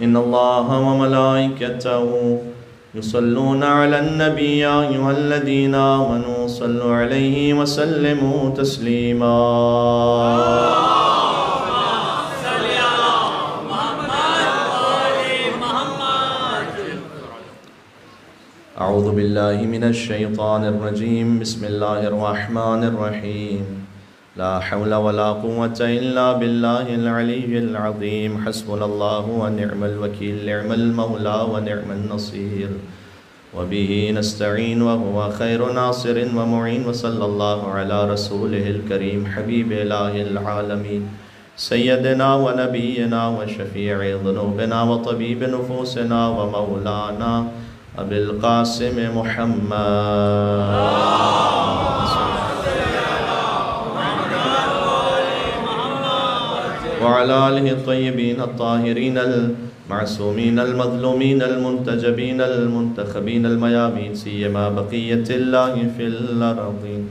إن الله وملائكته يصلون على النبي يا أيها الذين آمنوا صلوا عليه وسلموا تسليما أعوذ بالله من الشيطان الرجيم بسم الله الرحمن الرحيم لا حول ولا قوة إلا بالله العلي العظيم حسبنا الله ونعم الوكيل نعم المولى ونعم النصير وبه نستعين وهو خير ناصر ومعين وصلى الله على رسوله الكريم حبيب إله العالمين سيدنا ونبينا وشفيع ذنوبنا وطبيب نفوسنا ومولانا أبي القاسم محمد وعلى آله الطيبين الطاهرين المعصومين المظلومين المنتجبين المنتخبين الميامين سيما بقية الله في الأرضين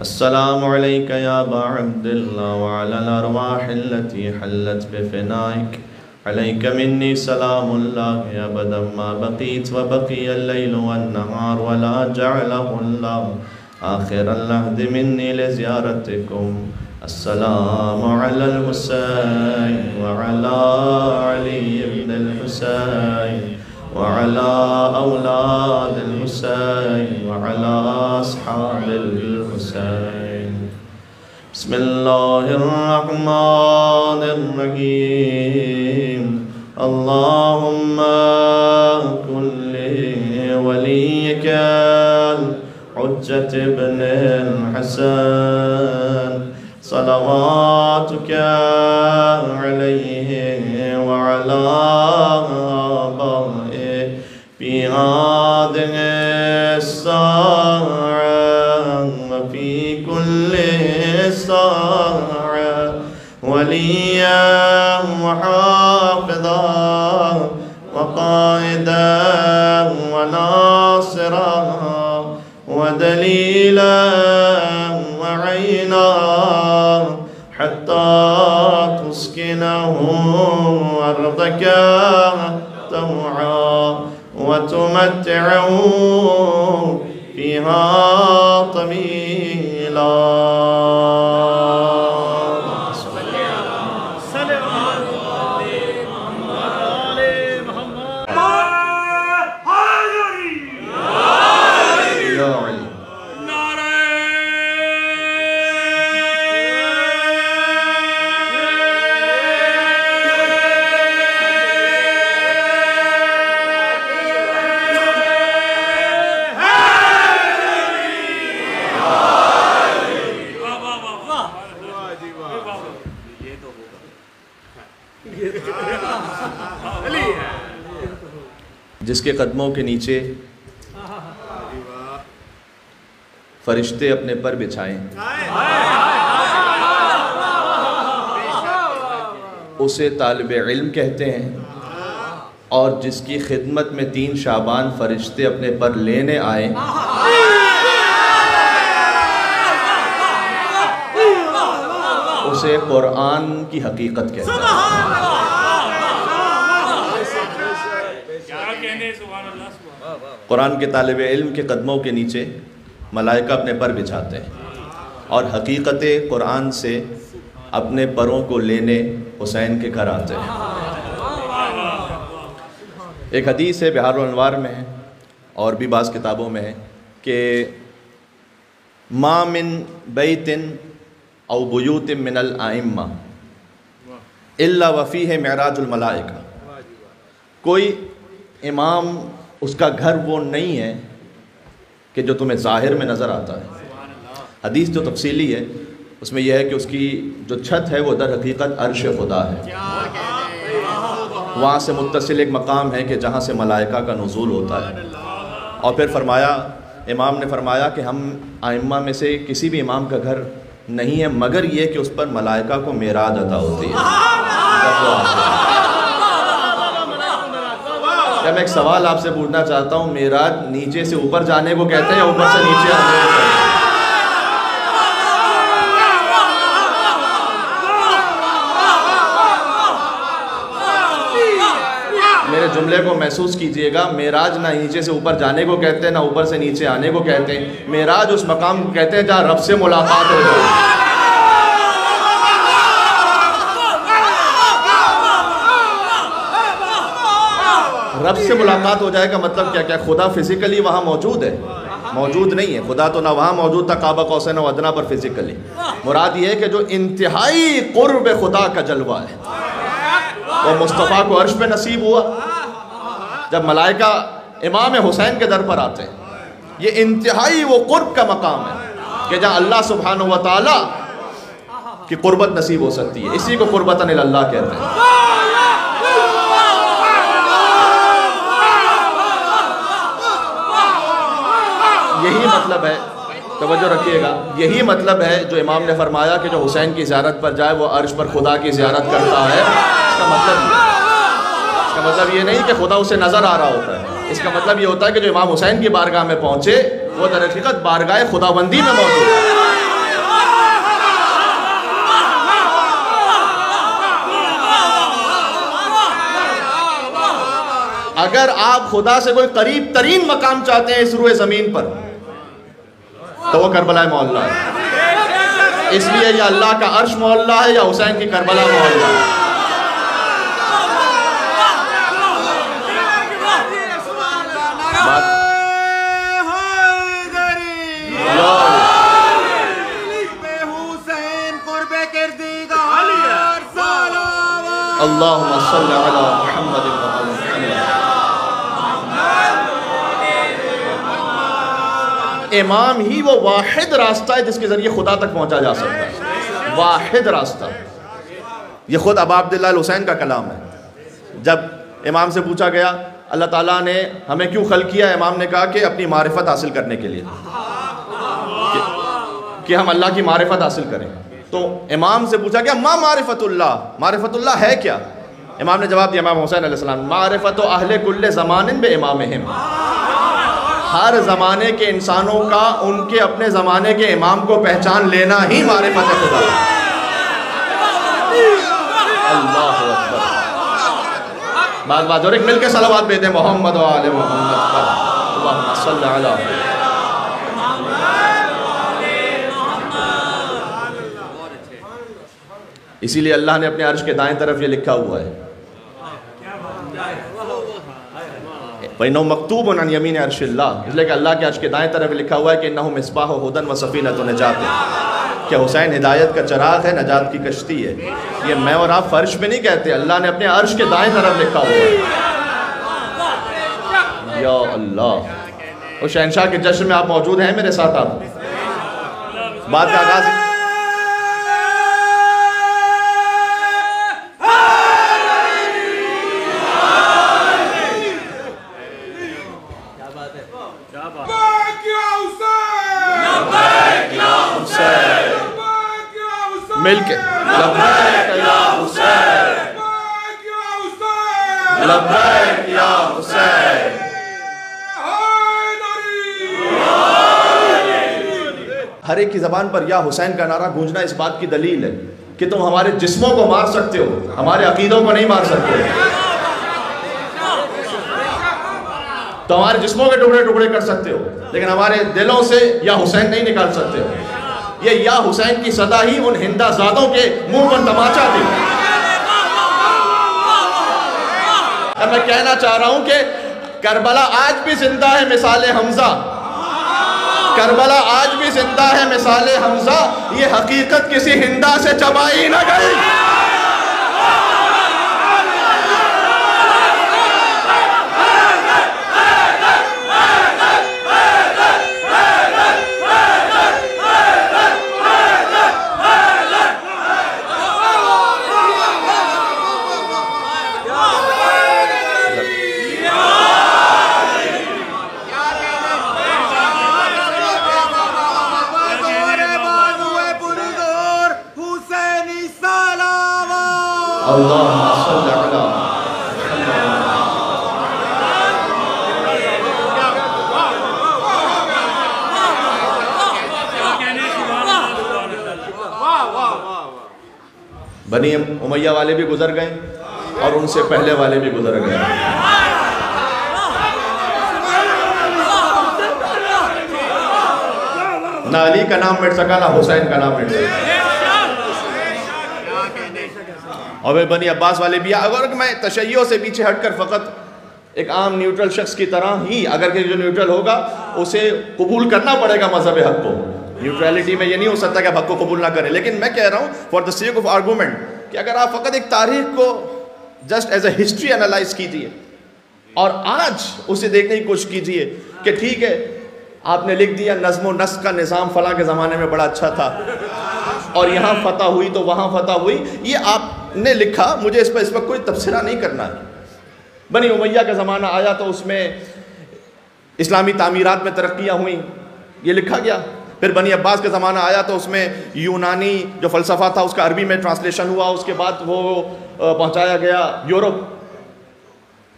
السلام عليك يا أبا عبد الله وعلى الأرواح التي حلت بفنائك عليك مني سلام الله أبدا ما بقيت وبقي الليل والنهار ولا جعله الله آخر العهد مني لزيارتكم السلام على الحسين وعلى علي بن الحسين وعلى أولاد الحسين وعلى أصحاب الحسين بسم الله الرحمن الرحيم اللهم كن لوليك الحجة ابن الحسن صلواتك عليه وعلى آبائه في هذه الساعة وفي كل ساعة وليا وحافظا وقائدا وناصرا ودليلا وعينا حتى تسكنه أرضك طوعا وتمتعه فيها طويلا جس کے قدموں کے نیچے فرشتے اپنے پر بچھائیں اسے طالب علم کہتے ہیں اور جس کی خدمت میں 3 شعبان فرشتے اپنے پر لینے آئیں اسے قرآن کی حقیقت کہتے ہیں قرآن کے طالب علم کے قدموں کے نیچے ملائکہ اپنے پر بچھاتے ہیں اور حقیقت قرآن سے اپنے پروں کو لینے حسین کے گھر آتے ہیں ایک حدیث ہے بحار الانوار میں ہے اور بھی بعض کتابوں میں ہے کہ ما من بیت او بیوت من الائمہ الا وفیہ معراج الملائکہ کوئی امام اس کا گھر وہ نہیں ہے کہ جو تمہیں ظاہر میں نظر آتا ہے حدیث جو تفصیلی ہے اس میں یہ ہے کہ اس کی جو چھت ہے وہ در حقیقت عرش خدا ہے وہاں سے متصل ایک مقام ہے کہ جہاں سے ملائکہ کا نزول ہوتا ہے اور پھر فرمایا امام نے فرمایا کہ ہم ائمہ میں سے کسی بھی امام کا گھر نہیں ہے مگر یہ کہ اس پر ملائکہ کو معراج عطا ہوتی ہے میں ایک سوال آپ سے پوچھنا چاہتا ہوں معراج نیچے سے اوپر جانے کو کہتے ہیں یا اوپر سے نیچے آنے کو کہتے ہیں جملے کو محسوس کیجئے گا، معراج نہ نیچے سے اوپر جانے کو کہتے ہیں، نہ اوپر سے نیچے آنے کو کہتے ہیں۔ معراج اس مقام کو کہتے ہیں جہاں رب سے ملاقات ہو جائے۔ رب سے ملاقات ہو جائے کا مطلب کیا خدا فزیکلی وہاں موجود ہے؟ موجود نہیں ہے۔ خدا تو نہ وہاں موجود تھا قاب قوسین و ادنیٰ پر فزیکلی، مراد یہ ہے کہ جو انتہائی قرب خدا کا جلوہ ہے وہ مصطفیٰ کو عرش پہ نصیب ہوا جب ملائکہ امام حسین کے در پر آتے ہیں۔ یہ انتہائی وہ قرب کا مقام ہے کہ جہاں اللہ سبحانہ و تعالی کی قربت نصیب ہو سکتی ہے، اسی کو قربتاً اللہ کہتے ہیں۔ یہی مطلب ہے، توجہ رکھیے گا، یہی مطلب ہے جو امام نے فرمایا کہ جو حسین کی زیارت پر جائے وہ عرش پر خدا کی زیارت کرتا ہے۔ اس کا مطلب یہ نہیں کہ خدا اسے نظر آ رہا ہوتا ہے، اس کا مطلب یہ ہوتا ہے کہ جو امام حسین کی بارگاہ میں پہنچے وہ در حقیقت بارگاہ خداوندی میں موجود ہے۔ اگر آپ خدا سے کوئی قریب ترین مقام چاہتے ہیں اس روئے زمین پر تو وہ کربلا معلیٰ ہے۔ اس لیے یا اللہ کا عرش معلیٰ ہے یا حسین کی کربلا معلیٰ ہے۔ اللہم صلی علی محمد و آل محمد۔ امام ہی وہ واحد راستہ ہے جس کے ذریعے خدا تک پہنچا جا سکتا ہے، واحد راستہ۔ یہ خود ابا عبداللہ الحسین کا کلام ہے۔ جب امام سے پوچھا گیا اللہ تعالیٰ نے ہمیں کیوں خلق کیا، امام نے کہا کہ اپنی معرفت حاصل کرنے کے لیے، کہ ہم اللہ کی معرفت حاصل کریں۔ تو امام سے پوچھا گیا ما معرفت اللہ، معرفت اللہ ہے کیا؟ امام نے جواب دیا، امام حسین علیہ السلام، معرفت اہل کل زمان بے امامہم، ہر زمانے کے انسانوں کا ان کے اپنے زمانے کے امام کو پہچان لینا ہی معرفت خدا۔ اللہ اکبر۔ بات اور ایک مل کے صلوات بیتے ہیں محمد و آل محمد پر، اللہم صلی علی۔ اسی لیے اللہ نے اپنے عرش کے دائیں طرف یہ لکھا ہوا ہے، فَإِنَّهُ مَكْتُوبٌ عَنْ يَمِينِ عَرْشِ اللَّهِ، اس لئے کہ اللہ کے عرش کے دائیں طرف لکھا ہوا ہے کہ إِنَّهُ مِصْبَاحُ هُدًى وَسَفِينَةُ نَجَاةٍ، کہ حسین ہدایت کا چراغ ہے، نجات کی کشتی ہے۔ یہ میں اور آپ فرش پہ نہیں کہتے، اللہ نے اپنے عرش کے دائیں طرف لکھا ہوا ہے۔ یا اللہ، اور شہنشاہ کے جشن میں آپ موجود ہیں میرے ساتھ؟ آپ بات کا آغاز مل کے لبیک یا حسین، لبیک یا حسین۔ ہر ایک کی زبان پر یا حسین کا نعرہ گونجنا اس بات کی دلیل ہے کہ تم ہمارے جسموں کو مار سکتے ہو، ہمارے عقیدوں کو نہیں مار سکتے، تو ہمارے جسموں کے ٹکڑے ٹکڑے کر سکتے ہو لیکن ہمارے دلوں سے یا حسین نہیں نکال سکتے ہو۔ یہ یا حسین کی صدا ہی ان ہندہ زادوں کے منہ پر تماچا تھی۔ اب میں کہنا چاہ رہا ہوں کہ کربلا آج بھی زندہ ہے مثال حمزہ، کربلا آج بھی زندہ ہے مثال حمزہ، یہ حقیقت کسی ہندہ سے چبائی نہ گئی۔ اللہم صلی علی بنی امیہ والے بھی گزر گئے، اور ان سے پہلے والے بھی گزر گئے. نہ علی کا نام مٹ سکا، نہ حسین کا نام مٹ سکا. اور بنی عباس والے بھی. اگر میں تشیع سے پیچھے ہٹ کر فقط ایک عام نیوٹرل شخص کی طرح ہی، اگر کہ جو نیوٹرل ہوگا اسے قبول کرنا پڑے گا مذہب حق کو. نیوٹرلٹی میں یہ نہیں ہو سکتا کہ آپ حق کو قبول نہ کریں. لیکن میں کہہ رہا ہوں for the sake of argument کہ اگر آپ فقط ایک تاریخ کو just as a history analyse کیجئے اور آج اسے دیکھنے کی کوشش کیجئے کہ ٹھیک ہے آپ نے لکھ دیا نظم و نسق کا نظام فلاں کے زمانے میں بڑا اچھا تھا اور یہاں فتح ہوئی تو وہاں فتح ہوئی، یہ آپ نے لکھا، مجھے اس پر کوئی تبصرہ نہیں کرنا. بنی امیہ کا زمانہ آیا تو اس میں اسلامی تعمیرات میں ترقیاں ہوئیں، یہ لکھا گیا. پھر بنی عباس کا زمانہ آیا تو اس میں یونانی جو فلسفہ تھا اس کا عربی میں ٹرانسلیشن ہوا، اس کے بعد وہ پہنچایا گیا یورپ.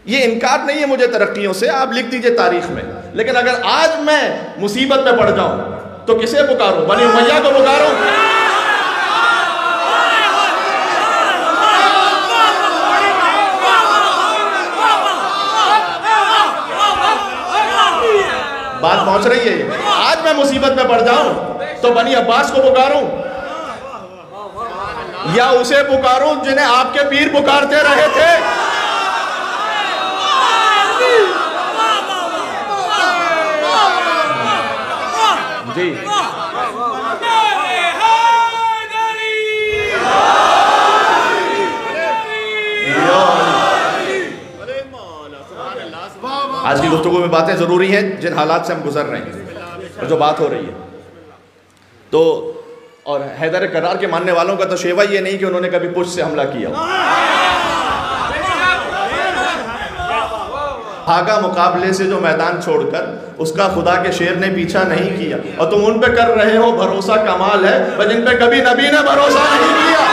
یہ انکار نہیں ہے مجھے ترقیوں سے، آپ لکھ دیجئے تاریخ میں. لیکن اگر آج میں مصیبت میں پڑ جاؤں تو کسے پکاروں؟ بنی امیہ کو پکاروں؟ بات پہنچ رہی ہے. آج میں مصیبت میں پڑ جاؤں تو بنی عباس کو پکاروں یا اسے پکاروں جنہیں آپ کے پیر پکارتے رہے تھے؟ جی آج کی گفتگو میں باتیں ضروری ہیں جن حالات سے ہم گزر رہے ہیں اور جو بات ہو رہی ہے. تو اور حیدر کرار کے ماننے والوں کا تو شیوا یہ نہیں کہ انہوں نے کبھی پشت سے حملہ کیا ہو. بھاگا مقابلے سے جو میدان چھوڑ کر، اس کا خدا کے شیر نے پیچھا نہیں کیا. اور تم ان پہ کر رہے ہو بھروسہ، کمال ہے جن پہ کبھی نبی نے بھروسہ نہیں کیا.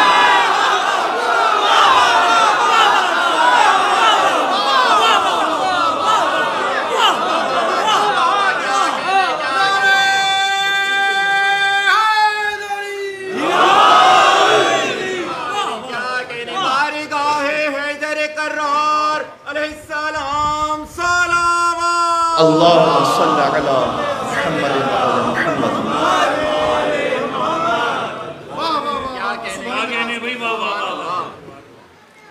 اللہم صلی علی محمد محمد.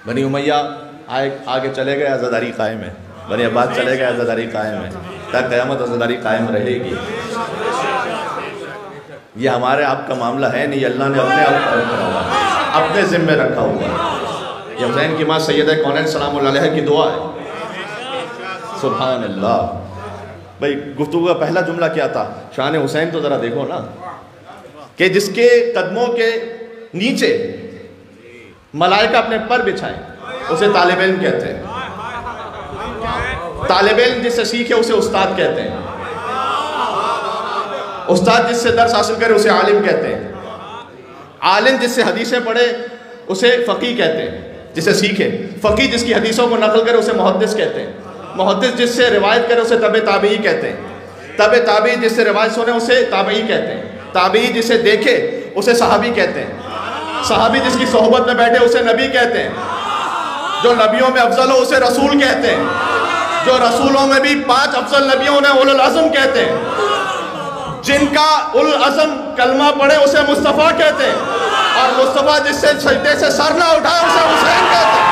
بنی امیہ آگے چلے گئے، عزاداری قائم ہے. بنی عباس چلے گئے، عزاداری قائم ہے. تا قیامت عزاداری قائم رہے گی. یہ ہمارے آپ کا معاملہ ہے نہیں، اللہ نے اپنے آپ رکھا ہوا ہے، اپنے ذمہ رکھا ہوا ہے. یہ حسین کی ماں سیدہ کونین سلام اللہ علیہ کی دعا ہے. سبحان اللہ. بھئی گفتگو کا پہلا جملہ کیا تھا؟ شان حسین تو ذرا دیکھو نا، کہ جس کے قدموں کے نیچے ملائکہ اپنے پر بچھائیں اسے طالب علم کہتے ہیں. طالب علم جس سے سیکھے اسے استاد کہتے ہیں. استاد جس سے درس حاصل کرے اسے عالم کہتے ہیں. عالم جس سے حدیثیں پڑھے اسے فقیہ کہتے ہیں، جسے سیکھے. فقیہ جس کی حدیثوں کو نقل کرے اسے محدث کہتے ہیں. محدث جس سے روایت کرے اسے تبع تابعی کہتے ہیں. تبع تابعی جس سے روایت سنے اسے تابعی کہتے ہیں. تابعی جسے دیکھے اسے صحابی کہتے ہیں. صحابی جس کی صحبت میں بیٹھے اسے نبی کہتے ہیں. جو نبیوں میں افضل ہو اسے رسول کہتے ہیں. جو رسولوں میں بھی 5 افضل نبیوں انہیں اولو العزم کہتے ہیں. جن کا اولو العزم کلمہ پڑھے اسے مصطفیٰ کہتے ہیں. اور مصطفیٰ جس سے سجدے سے سر نہ اٹھائے اسے حسین کہتے ہیں.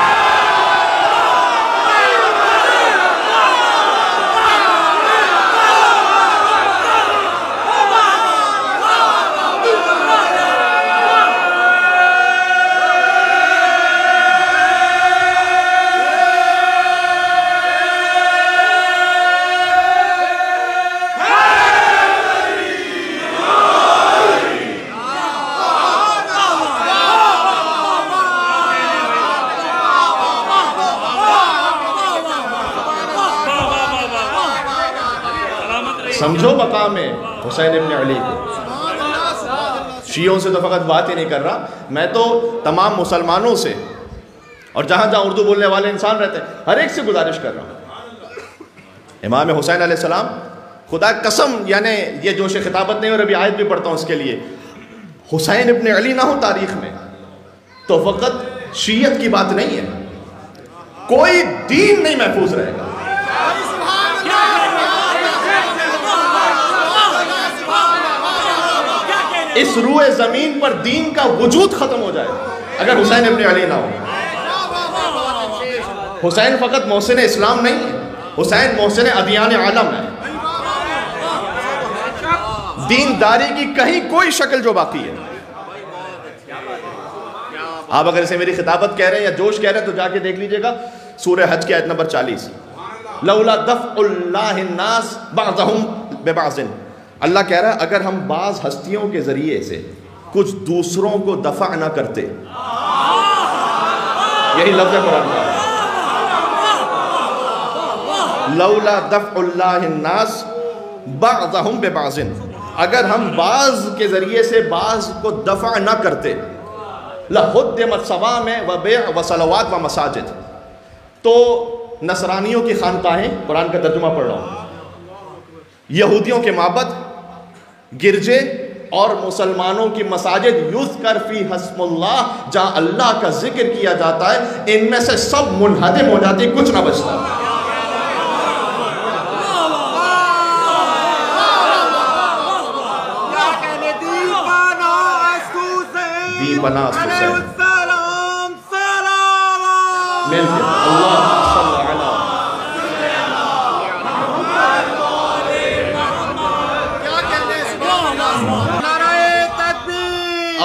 سمجھو مقام حسین ابن علی کو. شیعوں سے تو فقط بات ہی نہیں کر رہا، میں تو تمام مسلمانوں سے اور جہاں جہاں اردو بولنے والے انسان رہتے ہیں ہر ایک سے گزارش کر رہا ہوں. امام حسین علیہ السلام خدا قسم، یعنی یہ جوش خطابت نہیں اور ابھی آیت بھی پڑھتا ہوں اس کے لیے، حسین ابن علی نہ ہو تاریخ میں تو فقط شیعت کی بات نہیں ہے. کوئی دین نہیں محفوظ رہے گا۔ اس روئے زمین پر دین کا وجود ختم ہو جائے اگر حسین ابن علی نہ ہو۔ حسین فقط محسن اسلام نہیں ہے، حسین محسن ادیان عالم ہے۔ دینداری کی کہیں کوئی شکل جو باقی ہے، آپ اگر اسے میری خطابت کہہ رہے ہیں یا جوش کہہ رہے ہیں تو جا کے دیکھ لیجئے گا سورہ حج کی آیت نمبر 40، لولا دفع اللہ الناس بعضهم ببعض۔ اللہ کہہ رہا ہے اگر ہم بعض ہستیوں کے ذریعے سے کچھ دوسروں کو دفع نہ کرتے، یہی لفظ ہے قرآن کا، لولا دفع اللہ الناس بعضهم ببعض، اگر ہم بعض کے ذریعے سے بعض کو دفع نہ کرتے، لَحُدِّمَتْ صَوَامِعُ وَبِيعُ وَصَلَوَاتُ وَمَسَاجِدُ، تو نصرانیوں کی خانقاہیں، قرآن کا ترجمہ پڑھ رہا ہوں، یہودیوں کے معبد، گرجے اور مسلمانوں کی مساجد، یذکر فی اسم اللہ، جہاں اللہ کا ذکر کیا جاتا ہے، ان میں سے سب منہدم ہو جاتے، کچھ نہ بچتا۔ بنا حسین مل کے اللہ صلی اللہ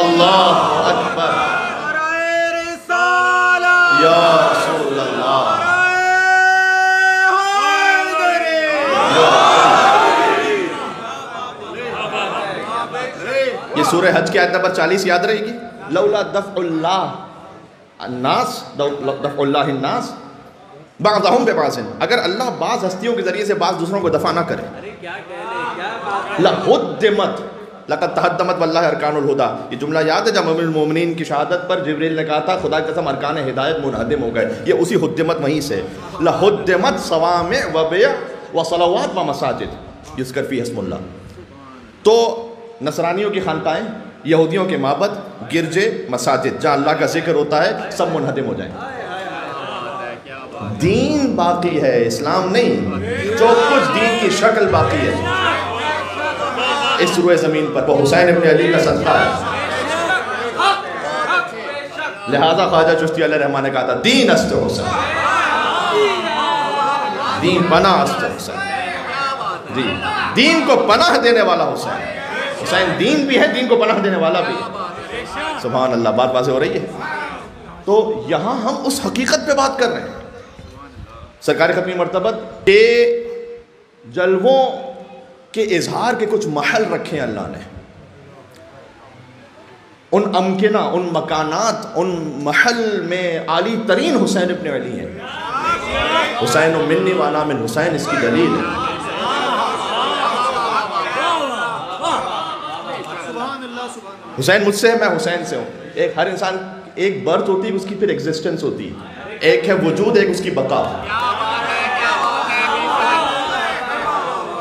اللہ اکبر یا رسول اللہ۔ یہ سورہ حج کی آیت نمبر 40 یاد رہے گی، لولا دفع اللہ الناس، دفع اللہ الناس بعضهم ببعض، اگر اللہ بعض ہستیوں کے ذریعے سے بعض دوسروں کو دفع نہ کرے، لَحُدِّمَتْ لَقَدْ تَحَدَّمَتْ وَاللَّهِ أَرْكَانُ الْهُدَى، یہ جملہ یاد ہے جب ام المومنین کی شہادت پر جبریل نے کہا تھا خدا کی قسم ارکان ہدایت منہدم ہو گئے، یہ اسی حدمت وہیں سے، لَحُدِّمَتْ صَوَامِعُ وَبِيعُ وَصَلَوَاتُ وَمَسَاجِدُ یذکر فی اسم اللہ۔ تو نصرانیوں کی خانقاہیں، یہودیوں کے معبد، گرجے، مساجد، جہاں اللہ کا ذکر ہوتا ہے، سب منہدم ہو جائیں۔ دین باقی ہے، اسلام نہیں، جو کچھ دین کی شکل باقی ہے اس روئے زمین پر وہ حسین ابن علی کا صدقہ ہے۔ لہذا خواجہ چشتی علیہ الرحمٰن نے کہا تھا دین است حسین، دین پناہ است حسین، دین کو پناہ دینے والا حسین، حسین دین بھی ہے، دین کو پناہ دینے والا بھی ہے۔ سبحان اللہ، بات واضح ہو رہی ہے۔ تو یہاں ہم اس حقیقت پہ بات کر رہے ہیں، سرکار ختمی مرتبت کے جلووں کے اظہار کے کچھ محل رکھے ہیں اللہ نے، ان امکنہ، ان مکانات، ان محل میں عالی ترین حسین ابن علی ہے۔ حسین منی وانا من حسین، اس کی دلیل ہے۔ حسین مجھ سے ہے، میں حسین سے ہوں۔ ایک ہر انسان ایک برتھ ہوتی ہے، اس کی پھر ایگزسٹنس ہوتی ہے، ایک ہے وجود، ایک اس کی بقا۔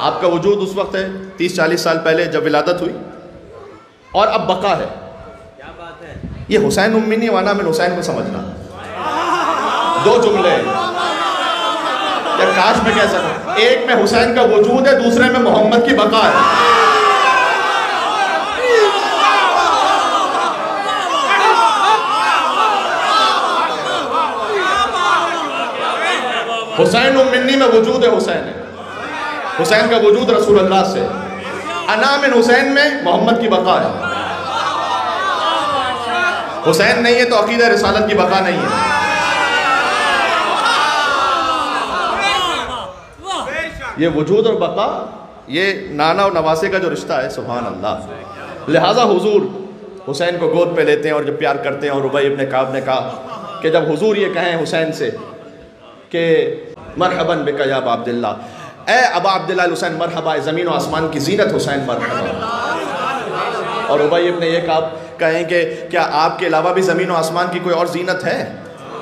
آپ کا وجود اس وقت ہے 30-40 سال پہلے جب ولادت ہوئی، اور اب بقا ہے۔ یہ حسین منی وانا من حسین کو سمجھنا، دو جملے یا کاش میں کہہ سکتا، ایک میں حسین کا وجود ہے، دوسرے میں محمد کی بقا ہے۔ حسین منی میں وجود ہے، حسین ہے، حسین کا وجود رسول اللہ سے، انا من حسین میں محمد کی بقا ہے۔ حسین نہیں ہے تو عقیدہ رسالت کی بقا نہیں ہے۔ یہ وجود اور بقا، یہ نانا اور نواسے کا جو رشتہ ہے، سبحان اللہ۔ لہٰذا حضور حسین کو گود پہ لیتے ہیں اور جب پیار کرتے ہیں، اور ربیع ابن کعب نے کہا کہ جب حضور یہ کہیں حسین سے کہ مرحباً بک یا ابا عبداللہ، اے ابا عبداللہ الحسین مرحبا، زمین و آسمان کی زینت حسین مرحبا، اور ربیع ابن یہ کہیں کہ کیا آپ کے علاوہ بھی زمین و آسمان کی کوئی اور زینت ہے؟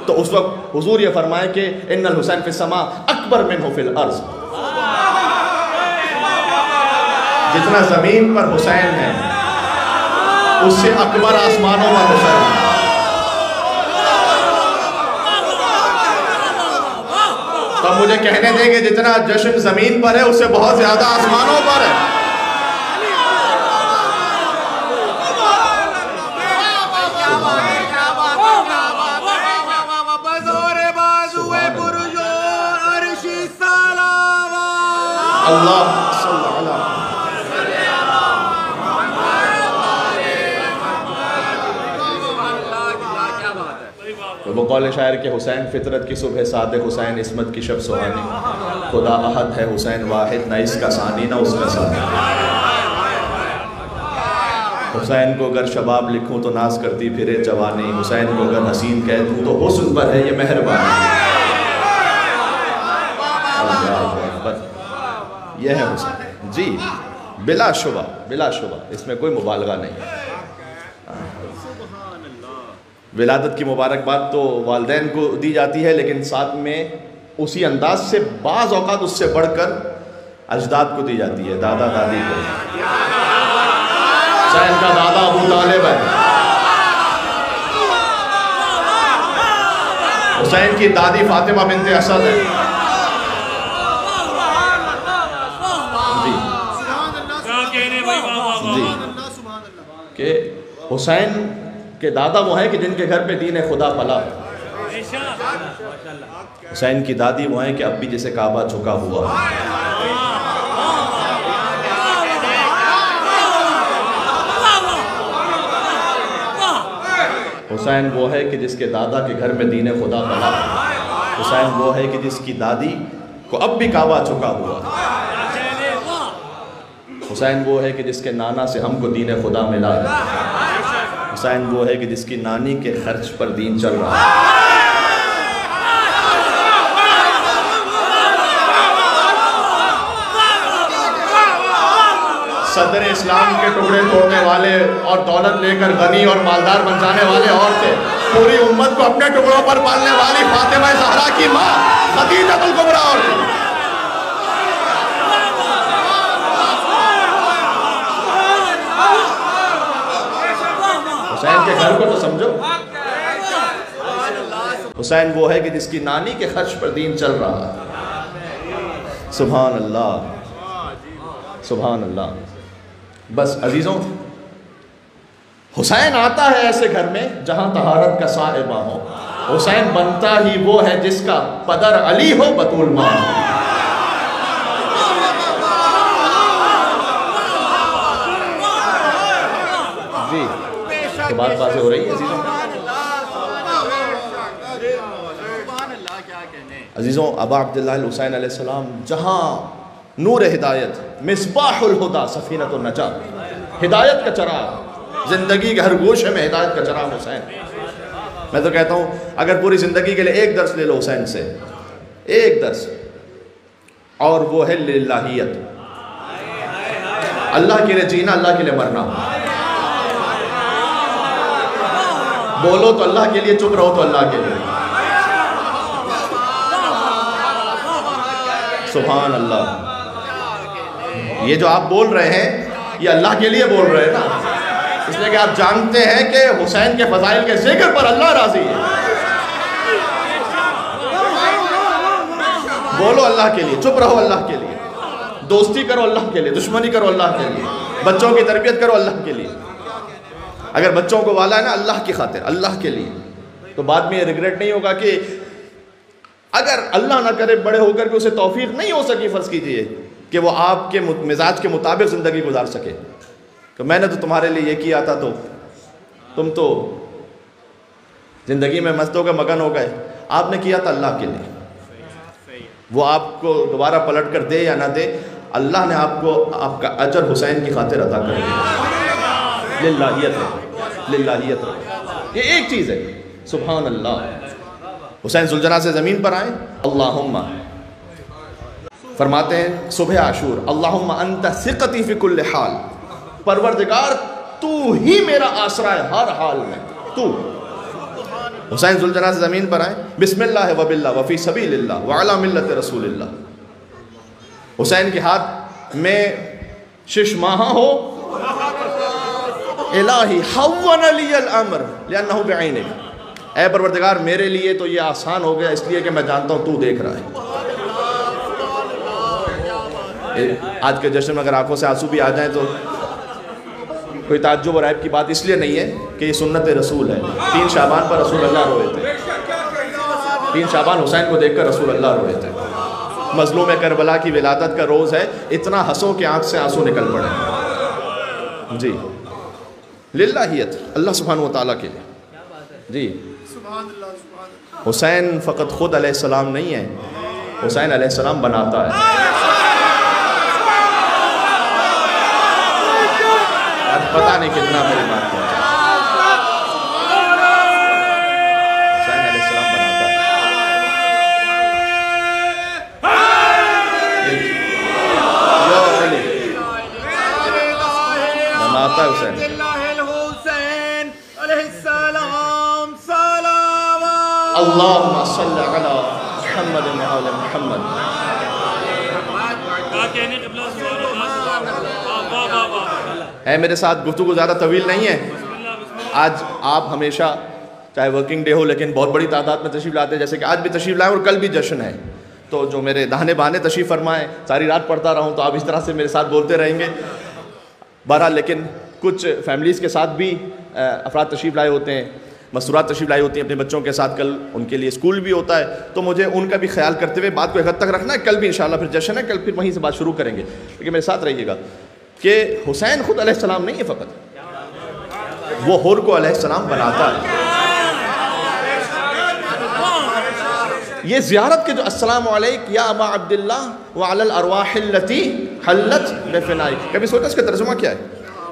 تو اس وقت حضور یہ فرمائے کہ ان الحسین فی السماء اکبر منہ فی الارض، جتنا زمین پر حسین ہے اس سے اکبر آسمانوں پر حسین ہے۔ تو مجھے کہنے دیں کہ جتنا جشن زمین پر ہے اس سے بہت زیادہ آسمانوں پر ہے. اللہ صلی اللہ تو وہ قول شاعر کہ حسین فطرت کی صبح صادق، حسین عصمت کی شب سہانی، خدا احد ہے حسین واحد، نہ اس کا ثانی نہ اس کا ثانی. حسین کو اگر شباب لکھوں تو ناز کرتی پھرے جوانی، حسین کو اگر حسین کہہ دوں تو حسن پر ہے یہ مہربانی. یہ ہے حسین جی، بلا شبہ بلا شبہ، اس میں کوئی مبالغہ نہیں. ولادت کی مبارکباد تو والدین کو دی جاتی ہے، لیکن ساتھ میں اسی انداز سے بعض اوقات اس سے بڑھ کر اجداد کو دی جاتی ہے، دادا دادی کو. حسین کا دادا ابو طالب ہے، حسین کی دادی فاطمہ بنت اسد ہے. جی کہ حسین کہ دادا وہ ہیں کہ جن کے گھر پہ دین خدا پلا. حسین کی دادی وہ ہیں کہ اب بھی جیسے کعبہ جھکا ہوا. حسین وہ ہے کہ جس کے دادا کے گھر میں دین خدا پلا. حسین وہ ہے کہ جس کی دادی کو اب بھی کعبہ جھکا ہوا. حسین وہ ہے کہ جس کے نانا سے ہم کو دین خدا ملا. حسین وہ ہے کہ جس کی نانی کے خرچ پر دین چل رہا ہے. صدر اسلام کے ٹکڑے توڑنے والے اور دولت لے کر غنی اور مالدار بن جانے والے اور تھے. پوری امت کو اپنے ٹکڑوں پر پالنے والی فاطمہ زہرا کی ماں خدیجہ الکبریٰ اور تھی. حسین کے گھر کو تو سمجھو. حسین وہ ہے کہ جس کی نانی کے خرچ پر دین چل رہا ہے. سبحان اللہ سبحان اللہ. بس عزیزوں، حسین آتا ہے ایسے گھر میں جہاں طہارت کا صاحبہ ہو. حسین بنتا ہی وہ ہے جس کا پدر علی ہو بطول ماں ہو. جی تو بات باتیں ہو رہی ہے عزیزوں. عزیزوں، ابا عبداللہ الحسین علیہ السلام جہاں نور ہدایت، مصباح الہدا، سفینۃ النجات، ہدایت کا چراغ، زندگی کے ہر گوشے میں ہدایت کا چراغ حسین. میں تو کہتا ہوں اگر پوری زندگی کے لیے ایک درس لے لو حسین سے، ایک درس، اور وہ ہے للہیت. اللہ کے لیے جینا، اللہ کے لیے مرنا. بولو تو اللہ کے لیے، چپ رہو تو اللہ کے لیے. سبحان اللہ. یہ جو آپ بول رہے ہیں یہ اللہ کے لیے بول رہے ہیں نا، اس لیے کہ آپ جانتے ہیں کہ حسین کے فضائل کے ذکر پر اللہ راضی ہے. بولو اللہ کے لیے، چپ رہو اللہ کے لیے، دوستی کرو اللہ کے لیے، دشمنی کرو اللہ کے لیے، بچوں کی تربیت کرو اللہ کے لیے. اگر بچوں کو والا ہے نا اللہ کی خاطر، اللہ کے لیے، تو بعد میں یہ ریگریٹ نہیں ہوگا کہ اگر اللہ نہ کرے بڑے ہو کر کے اسے توفیق نہیں ہو سکی، فرض کیجئے کہ وہ آپ کے مزاج کے مطابق زندگی گزار سکے، کہ میں نے تو تمہارے لیے یہ کیا تھا تو تم تو زندگی میں مستوں کے مگن ہو گئے. آپ نے کیا تھا اللہ کے لیے، وہ آپ کو دوبارہ پلٹ کر دے یا نہ دے، اللہ نے آپ کو آپ کا اجر حسین کی خاطر عطا کر دیا. للہیت ہے، للہیت ہے. یہ ایک چیز ہے. سبحان اللہ. حسین ذوالجناح سے زمین پر آئیں. اللہم فرماتے ہیں صبح عاشور، اللہم انت ثقتی فی کل حال، پروردگار تو ہی میرا آسرا ہے ہر حال میں، تو. حسین ذوالجناح سے زمین پر آئیں. بسم اللہ وباللہ وفی سبیل اللہ وعلی ملت رسول اللہ. حسین کے ہاتھ میں شش ماہا ہو. الہی حون لی الامر لانہ بعینک، اے پروردگار میرے لیے تو یہ آسان ہو گیا اس لیے کہ میں جانتا ہوں تو دیکھ رہا ہے. آج کے جشن میں اگر آنکھوں سے آنسو بھی آ جائیں تو کوئی تعجب اور عیب کی بات اس لیے نہیں ہے کہ یہ سنت رسول ہے. 3 شعبان پر رسول اللہ روئے تھے. 3 شعبان حسین کو دیکھ کر رسول اللہ روئے تھے. مظلوم کربلا کی ولادت کا روز ہے, اتنا ہنسو کہ آنکھ سے آنسو نکل پڑے. جی للہیت اللہ سبحانہ و تعالیٰ کے لیے. جی حسین فقط خود علیہ السلام نہیں ہے, حسین علیہ السلام بناتا ہے. پتہ نہیں کتنا میری بات ہے. حسین علیہ السلام بناتا ہے. بناتا ہے حسین. اللہم صلی علی محمد و علی محمد. ہے میرے ساتھ گفتگو زیادہ طویل نہیں ہے. آج آپ ہمیشہ چاہے ورکنگ ڈے ہو لیکن بہت بڑی تعداد میں تشریف لاتے ہیں, جیسے کہ آج بھی تشریف لائیں اور کل بھی جشن ہے. تو جو میرے دہانے بہانے تشریف فرمائیں, ساری رات پڑھتا رہوں تو آپ اس طرح سے میرے ساتھ بولتے رہیں گے. بہرحال لیکن کچھ فیملیز کے ساتھ بھی افراد تشریف لائے ہوتے ہیں, مسرات تشریف لائی ہوتی ہیں اپنے بچوں کے ساتھ. کل ان کے لیے اسکول بھی ہوتا ہے, تو مجھے ان کا بھی خیال کرتے ہوئے بات کو ایک حد تک رکھنا ہے. کل بھی انشاءاللہ پھر جشن ہے, کل پھر وہیں سے بات شروع کریں گے. لیکن میرے ساتھ رہیے گا کہ حسین خود علیہ السلام نہیں ہے فقط, وہ حور کو علیہ السلام بناتا ہے. یہ زیارت کے جو السلام علیک یا ابا عبداللہ وعلی الارواح التي حلت بفنائک, کبھی سوچا اس کا ترجمہ کیا ہے؟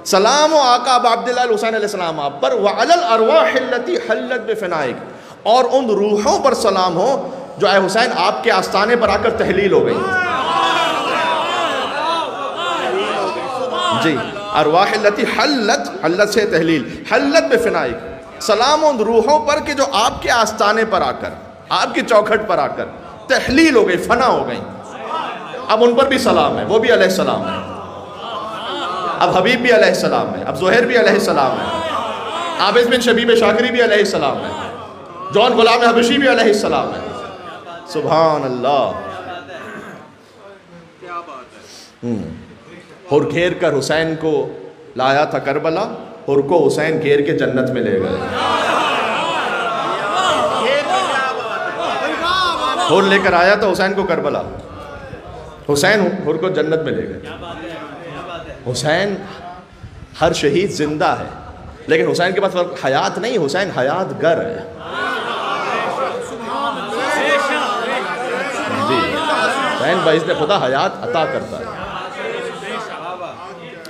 سلام و آقا ابا عبداللہ الحسین علیہ السلام آپ پر, وعلی الارواح التي حلت بفنائک, اور ان روحوں پر سلام ہو جو اے حسین آپ کے آستانے پر آ کر تحلیل ہو گئی. جی ارواح التي حلت, حلت سے تحلیل, حلت بفنائک, سلام ان روحوں پر کہ جو آپ کے آستانے پر آ کر, آپ کی چوکھٹ پر آ کر تحلیل ہو گئی, فنا ہو گئی. اب ان پر بھی سلام ہے, وہ بھی علیہ السلام ہے. اب حبیب بھی علیہ السلام ہے, اب زہیر بھی علیہ السلام ہے, عابد بن شبیب شاکری بھی علیہ السلام ہے, جون غلام حبشی بھی علیہ السلام ہے. سبحان اللہ. اور گھیر کر حسین کو لایا تھا کربلا, اور کو حسین گھیر کے جنت میں لے گئے. اور لے کر آیا تھا حسین کو کربلا, حسین اور کو جنت میں لے گئے. حسین ہر شہید زندہ ہے, لیکن حسین کے پاس حیات نہیں, حسین حیات گر ہے. جی حسین باعزت خدا حیات عطا کرتا ہے.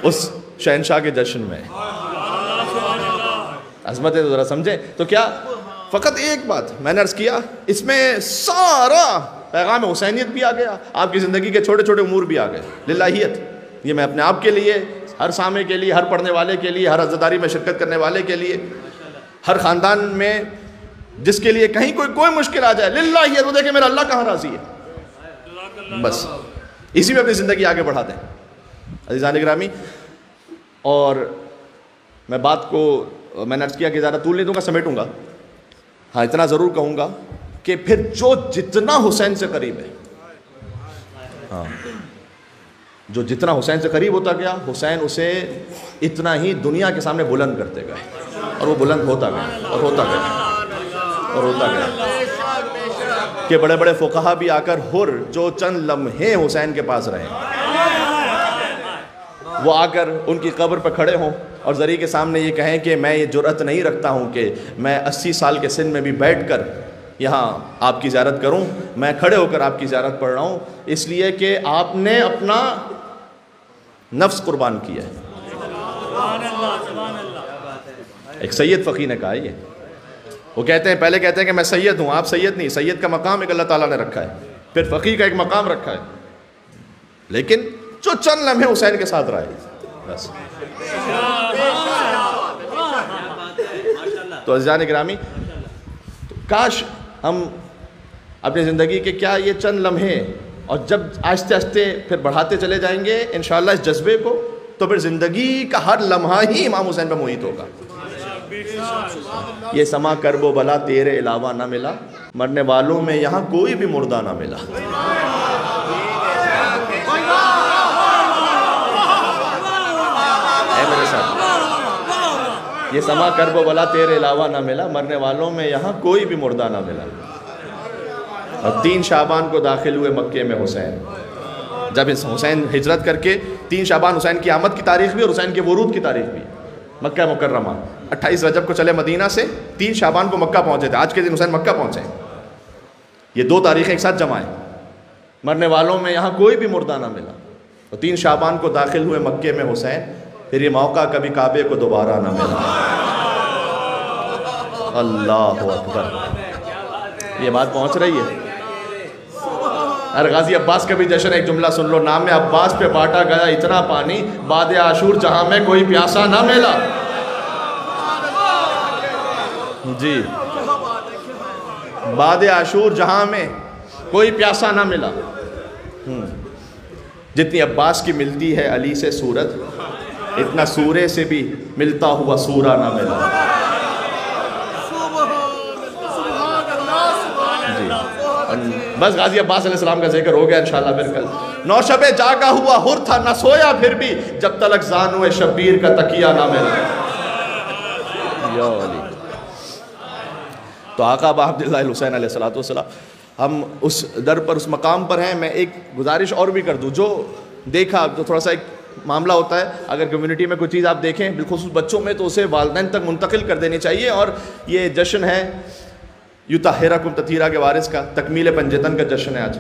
اس شہنشاہ کے جشن میں عظمت ہے, تو ذرا سمجھیں. تو کیا فقط ایک بات میں نے عرض کیا, اس میں سارا پیغام حسینیت بھی آ گیا, آپ کی زندگی کے چھوٹے چھوٹے امور بھی آ گئے. للہیت, یہ میں اپنے آپ کے لیے, ہر سامع کے لیے, ہر پڑھنے والے کے لیے, ہر عزاداری میں شرکت کرنے والے کے لیے, ہر خاندان میں جس کے لیے کہیں کوئی مشکل آ جائے, للہیت, وہ دیکھیں میرا اللہ کہاں راضی ہے, بس اسی میں اپنی زندگی آگے بڑھاتے ہیں. عزیزان گرامی, اور میں بات کو میں نے عرض کیا کہ زیادہ طول نہیں دوں گا, سمیٹوں گا. ہاں اتنا ضرور کہوں گا کہ پھر جو جتنا حسین سے قریب ہے, ہاں جو جتنا حسین سے قریب ہوتا گیا, حسین اسے اتنا ہی دنیا کے سامنے بلند کرتے گئے, اور وہ بلند ہوتا گیا اور ہوتا گیا اور ہوتا گیا کہ بڑے بڑے فقہا بھی آ کر ہر جو چند لمحے حسین کے پاس رہے, وہ آ کر ان کی قبر پر کھڑے ہوں اور ذری کے سامنے یہ کہیں کہ میں یہ جرأت نہیں رکھتا ہوں کہ میں 80 سال کے سن میں بھی بیٹھ کر یہاں آپ کی زیارت کروں, میں کھڑے ہو کر آپ کی زیارت پڑھ رہا ہوں, اس لیے کہ آپ نے اپنا نفس قربان کیا ہے. ایک سید فقی نے کہا یہ, وہ کہتے ہیں, پہلے کہتے ہیں کہ میں سید ہوں, آپ سید نہیں, سید کا مقام ایک اللہ تعالیٰ نے رکھا ہے, پھر فقی کا ایک مقام رکھا ہے, لیکن جو چند لمحے حسین کے ساتھ رہے بس. تو عزیزان گرامی, کاش ہم اپنی زندگی کے کیا یہ چند لمحے, اور جب آہستہ آہستہ پھر بڑھاتے چلے جائیں گے انشاءاللہ اس جذبے کو, تو پھر زندگی کا ہر لمحہ ہی امام حسین پہ محیط ہوگا. یہ سما کرب و بلا تیرے علاوہ نہ ملا, مرنے والوں میں یہاں کوئی بھی مردہ نہ ملا. یہ سما کرب و بلا تیرے علاوہ نہ ملا، مرنے والوں میں یہاں کوئی بھی مردہ نہ ملا۔ اور 3 شعبان کو داخل ہوئے مکے میں حسین، جب حسین ہجرت کر کے 3 شعبان حسین کی آمد کی تاریخ بھی اور حسین کے ورود کی تاریخ بھی، مکہ مکرمہ 28 رجب کو چلے مدینہ سے، 3 شعبان کو مکہ پہنچے تھے، آج کے دن حسین مکہ پہنچے۔ یہ 2 تاریخیں ایک ساتھ جمع ہیں، مرنے والوں میں یہاں کوئی بھی مردہ نہ ملا، اور 3 شعبان کو داخل ہوئے مکے میں حسین، پھر یہ موقع کبھی کعبے کو دوبارہ نہ ملا۔ اللہ اکبر، یہ بات پہنچ رہی ہے۔ ارے غازی عباس کا بھی جشن، ایک جملہ سن لو، نام عباس پہ بانٹا گیا اتنا پانی، بعد عاشور جہاں میں کوئی پیاسا نہ ملا۔ جی، بعد عاشور جہاں میں کوئی پیاسا نہ ملا۔ جتنی عباس کی ملتی ہے علی سے صورت، اتنا سورے سے بھی ملتا ہوا سورہ نہ ملا۔ بس غازی عباس علیہ السلام کا ذکر ہو گیا، انشاءاللہ پھر کل۔ 9 شب جاگا ہوا حر تھا، نہ سویا پھر بھی، جب تلک زانو شبیر کا تکیہ نہ ملا۔ یا علی، تو آقا ابا عبداللہ الحسین علیہ السلام، ہم اس در پر، اس مقام پر ہیں۔ میں ایک گزارش اور بھی کر دوں، جو دیکھا تو تھوڑا سا ایک معاملہ ہوتا ہے، اگر کمیونٹی میں کوئی چیز آپ دیکھیں بالخصوص بچوں میں، تو اسے والدین تک منتقل کر دینی چاہیے۔ اور یہ جشن ہے یطہرکم تطہیرہ کے وارث کا، تکمیل پنجتن کا جشن ہے آج،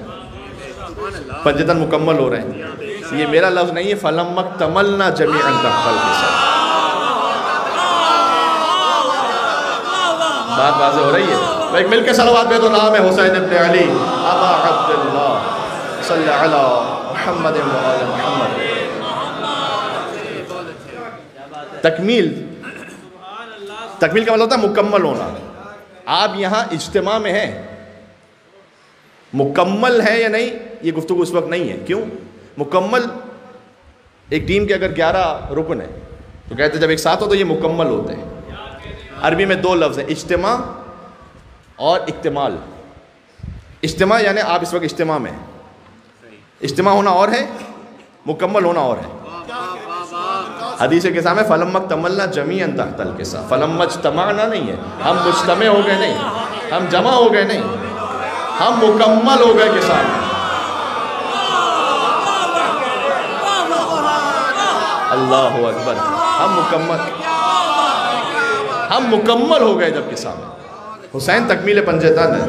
پنجتن مکمل ہو رہے ہیں۔ یہ میرا لفظ نہیں ہے، فَلَمَّا اكْتَمَلْنَا جَمِيعًا تَحْتَ الْكِسَاءِ، بات واضح ہو رہی ہے۔ ایک مل کے صلوات پہ تو نام ہے حسین ابن علی ابا عبداللہ صلی علی محمد و آل محمد۔ تکمیل کا مطلب ہوتا ہے مکمل ہونا۔ آپ یہاں اجتماع میں ہیں، مکمل ہے یا نہیں یہ گفتگو اس وقت نہیں ہے۔ کیوں؟ مکمل، ایک ٹیم کے اگر 11 رکن ہیں تو کہتے ہیں جب ایک ساتھ ہو تو یہ مکمل ہوتے ہیں۔ عربی میں 2 لفظ ہیں، اجتماع اور اکتمال۔ اجتماع یعنی آپ اس وقت اجتماع میں ہیں، اجتماع ہونا اور ہے، مکمل ہونا اور ہے۔ حدیث کے سامنے فَلَمَّا اكْتَمَلْنَا جَمِيعًا تَحْتَ الْكِسَاءِ، فَلَمَّا اجْتَمَعْنَا نہیں ہے، ہم مجتمع ہو گئے نہیں، ہم جمع ہو گئے نہیں، ہم مکمل ہو گئے کساء میں۔ اللہ اکبر، ہم مکمل ہو گئے جب کساء میں۔ حسین تکمیل پنجتن ہے،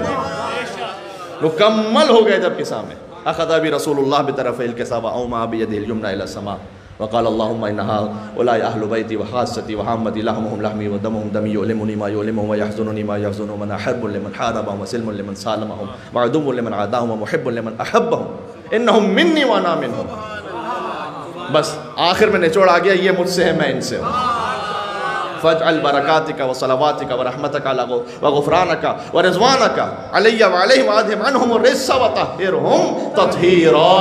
مکمل ہو گئے جب کساء میں۔ اخذ بھی رسول اللہ بطرف الکساء واومع بیدہ الیمنی الی السماء وقال اللهم ان هؤلاء اهل بيتي وخاصتي وعامتي لحمهم لحمي ودمهم دمي يؤلمني ما يؤلمهم ويحزنني ما يحزنهم وانا حرب لمن حاربهم وسلم لمن سالمهم وعدو لمن عاداهم ومحب لمن احبهم انهم مني وانا منهم۔ بس آخر میں نچوڑ آ گیا، یہ مجھ سے ہے میں ان سے ہوں۔ فاجعل برکاتک وصلواتک ورحمتک وغفرانک ورضوانک علی وعلیہم وادھم عنہم الرجس وطہرہم تطہیرا۔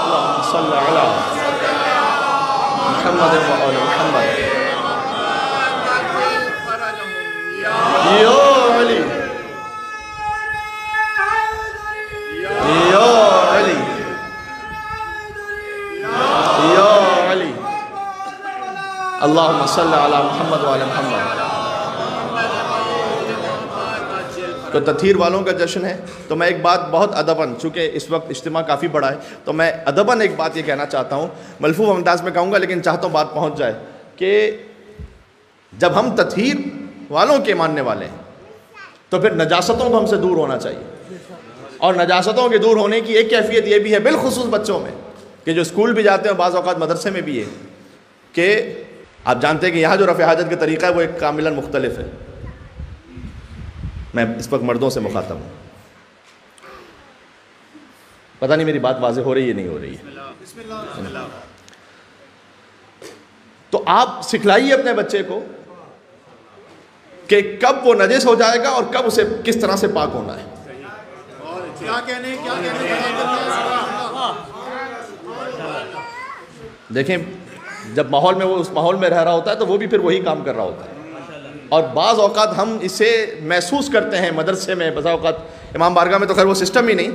اللہم صلی علی محمد و آل محمد۔ یا علی، یا علی، یا علی، اللہم صلی علی محمد و آل محمد۔ تو تطہیر والوں کا جشن ہے۔ تو میں ایک بات بہت ادباً، چونکہ اس وقت اجتماع کافی بڑا ہے، تو میں ادباً ایک بات یہ کہنا چاہتا ہوں، ملفوظ انداز میں کہوں گا لیکن چاہتا ہوں بات پہنچ جائے، کہ جب ہم تطہیر والوں کے ماننے والے ہیں تو پھر نجاستوں کو ہم سے دور ہونا چاہیے۔ اور نجاستوں کے دور ہونے کی ایک کیفیت یہ بھی ہے، بالخصوص بچوں میں، کہ جو اسکول بھی جاتے ہیں، بعض اوقات مدرسے میں بھی ہے، کہ آپ جانتے ہیں کہ یہاں جو رفع حاجت کا طریقہ ہے وہ ایک کاملاً مختلف ہے۔ میں اس وقت مردوں سے مخاطب ہوں، پتہ نہیں میری بات واضح ہو رہی ہے نہیں ہو رہی ہے۔ تو آپ سکھلائیے اپنے بچے کو کہ کب وہ نجس ہو جائے گا اور کب اسے کس طرح سے پاک ہونا ہے۔ دیکھیں جب ماحول میں وہ اس ماحول میں رہ رہا ہوتا ہے تو وہ بھی پھر وہی کام کر رہا ہوتا ہے، اور بعض اوقات ہم اسے محسوس کرتے ہیں مدرسے میں، بعض اوقات امام بارگاہ میں تو خیر وہ سسٹم ہی نہیں۔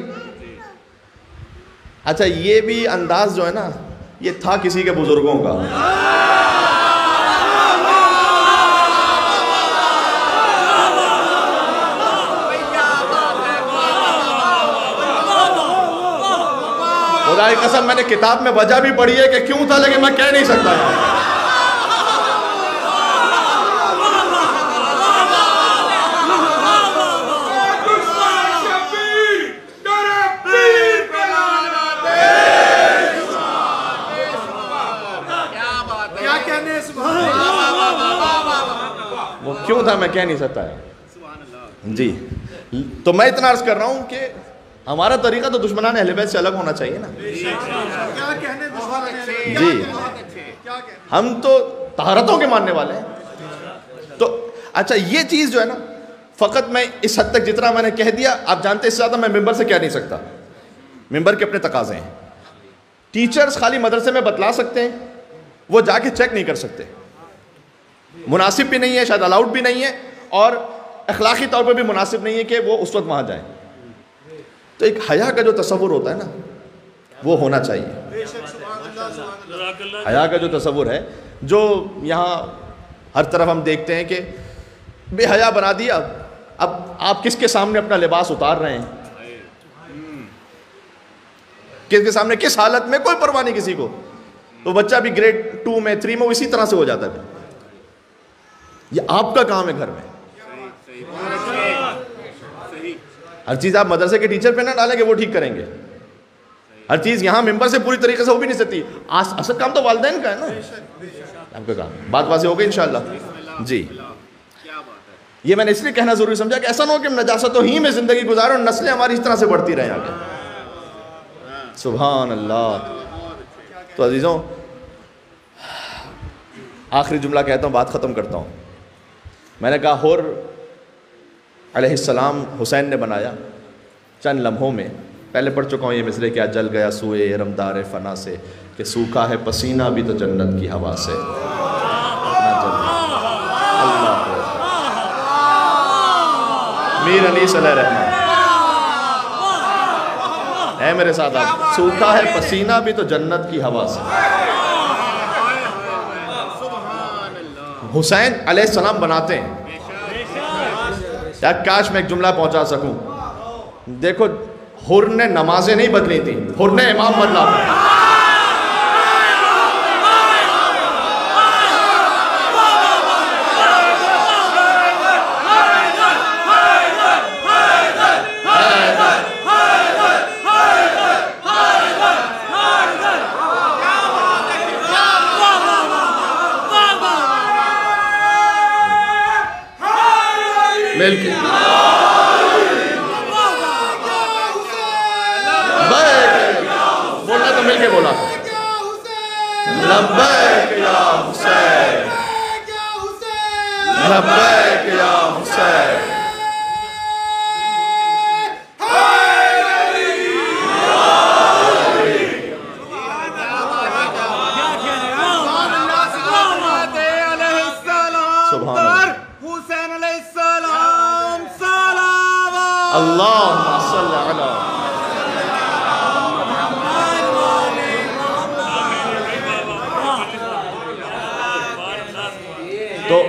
اچھا یہ بھی انداز جو ہے نا، یہ تھا کسی کے بزرگوں کا، خدا کی قسم میں نے کتاب میں وجہ بھی پڑھی ہے کہ کیوں تھا، لیکن میں کہہ نہیں سکتا. وہ کیوں تھا میں کہہ نہیں سکتا ہے. جی تو میں اتنا عرض کر رہا ہوں کہ ہمارا طریقہ تو دشمنان اہل بیت سے الگ ہونا چاہیے نا. جی ہم تو طہارتوں کے ماننے والے ہیں. تو اچھا یہ چیز جو ہے نا، فقط میں اس حد تک جتنا میں نے کہہ دیا، آپ جانتے اس سے زیادہ میں ممبر سے کہہ نہیں سکتا. ممبر کے اپنے تقاضے ہیں. ٹیچرز خالی مدرسے میں بتلا سکتے ہیں، وہ جا کے چیک نہیں کر سکتے. مناسب بھی نہیں ہے، شاید الاؤڈ بھی نہیں ہے، اور اخلاقی طور پہ بھی مناسب نہیں ہے کہ وہ اس وقت وہاں جائیں. تو ایک حیا کا جو تصور ہوتا ہے نا، وہ ہونا چاہیے. حیا کا جو تصور ہے، جو یہاں ہر طرف ہم دیکھتے ہیں کہ بے حیا بنا دیا. اب آپ کس کے سامنے اپنا لباس اتار رہے ہیں، کس کے سامنے، کس حالت میں، کوئی پرواہ نہیں کسی کو. تو بچہ بھی گریڈ 2 میں 3 میں اسی طرح سے ہو جاتا ہے. یہ آپ کا کام ہے گھر میں. ہر چیز آپ مدرسے کے ٹیچر پہ نہ ڈالیں کہ وہ ٹھیک کریں گے. ہر چیز یہاں ممبر سے پوری طریقے سے ہو بھی نہیں سکتی. اصل کام تو والدین کا ہے نا، آپ کا کام. بات واضح ہو گئی انشاءاللہ. جی یہ میں نے اس لیے کہنا ضروری سمجھا کہ ایسا نہ ہو کہ ہم نجاستوں ہی میں زندگی گزاریں اور نسلیں ہماری اس طرح سے بڑھتی رہیں آگے. سبحان اللہ. تو عزیزوں آخری جملہ کہتا ہوں، بات ختم کرتا ہوں. میں نے کہا حور علیہ السلام حسین نے بنایا چند لمحوں میں. پہلے پڑھ چکا ہوں یہ مصرے، کیا جل گیا سوئے ارمدار فنا سے، کہ سوکھا ہے پسینہ بھی تو جنت کی ہوا سے. اللہ میر علی صلی اللہ علیہ ہے میرے ساتھ آپ. سوکھا ہے پسینہ بھی تو جنت کی ہوا سے. حسین علیہ السلام بناتے ہیں. یا کاش میں ایک جملہ پہنچا سکوں. دیکھو حر نے نمازیں نہیں بدلی تھی، حر نے امام بدلا. مل کے بولنا تو مل کے بولا. لبیک یا حسین، لبیک یا حسین. اللہم صلی علی. تو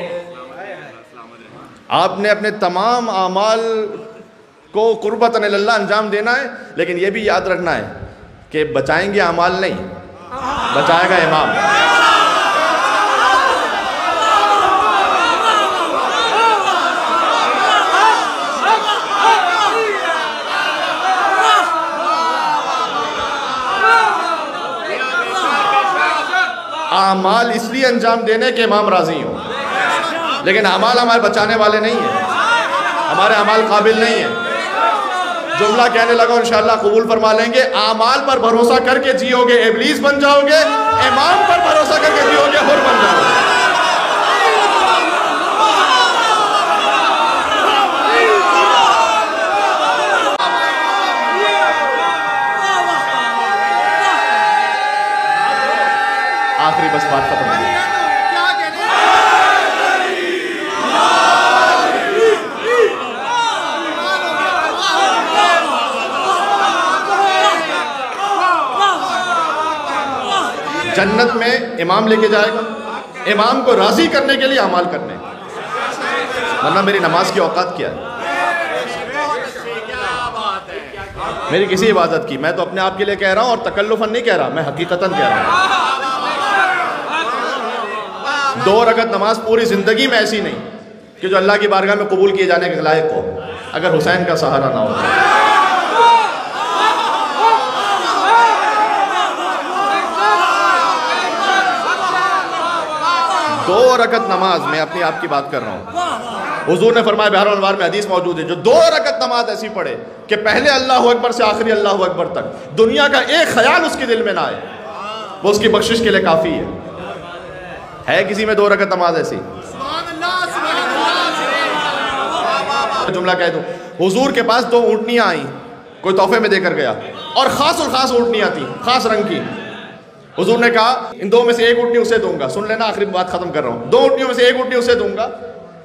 آپ نے اپنے تمام اعمال کو قربتاً الی اللہ انجام دینا ہے، لیکن یہ بھی یاد رکھنا ہے کہ بچائیں گے اعمال نہیں، بچائے گا امام. اعمال اس لیے انجام دینے کہ امام راضی ہوں، لیکن اعمال ہمارے بچانے والے نہیں ہیں، ہمارے اعمال قابل نہیں ہیں. جملہ کہنے لگا انشاءاللہ قبول فرما لیں گے. اعمال پر بھروسہ کر کے جیو گے ابلیس بن جاؤ گے، امام پر بھروسہ کر کے جیو گے حر بن جاؤ گے. آخری بس بات ختم ہو گئی. جنت میں امام لے کے جائے گا، امام کو راضی کرنے کے لیے اعمال کرنے، ورنہ میری نماز کی اوقات کیا ہے. میری کسی عبادت کی. میں تو اپنے آپ کے لیے کہہ رہا ہوں اور تکلفاً نہیں کہہ رہا, میں حقیقتاً کہہ رہا ہوں. 2 رکعت نماز پوری زندگی میں ایسی نہیں کہ جو اللہ کی بارگاہ میں قبول کیے جانے کے لائق ہو, اگر حسین کا سہارا نہ ہو. 2 رکعت نماز, میں اپنی آپ کی بات کر رہا ہوں. حضور نے فرمایا بہار الانوار میں حدیث موجود ہے, جو 2 رکعت نماز ایسی پڑھے کہ پہلے اللہ اکبر سے آخری اللہ اکبر تک دنیا کا ایک خیال اس کے دل میں نہ آئے, وہ اس کی بخشش کے لیے کافی ہے. ہے کسی میں 2 رکعت نماز ایسی؟ جملہ کہہ دوں, حضور کے پاس 2 اونٹنیاں آئیں, کوئی تحفے میں دے کر گیا, اور خاص اونٹنیاں تھیں, خاص رنگ کی. حضور نے کہا ان 2 میں سے ایک اونٹنی اسے دوں گا. سن لینا, آخری بات ختم کر رہا ہوں. 2 اونٹنیوں میں سے ایک اونٹنی اسے دوں گا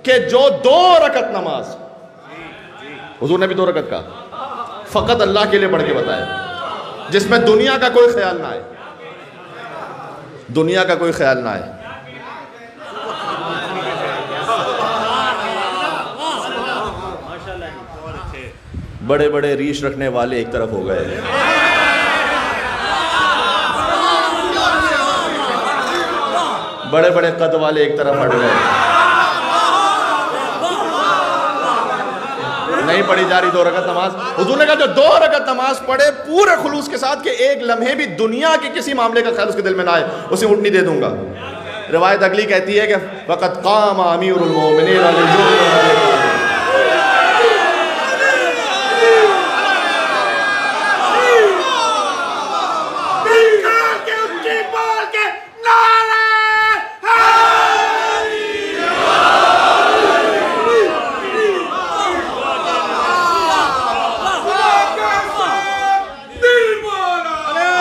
کہ جو 2 رکعت نماز, حضور نے بھی 2 رکعت کا فقط اللہ کے لیے پڑھ کے بتایا, جس میں دنیا کا کوئی خیال نہ آئے, دنیا کا کوئی خیال نہ آئے. بڑے بڑے ریش رکھنے والے ایک طرف ہو گئے, بڑے بڑے قد والے ایک طرف ہٹ گئے. نہیں پڑھی جا رہی 2 رکعت نماز. حضور نے کہا جو 2 رکعت نماز پڑھے پورے خلوص کے ساتھ کہ ایک لمحے بھی دنیا کے کسی معاملے کا خیال اس کے دل میں نہ آئے, اسے اونٹنی دے دوں گا. روایت اگلی کہتی ہے کہ وقت قام امیر المومنین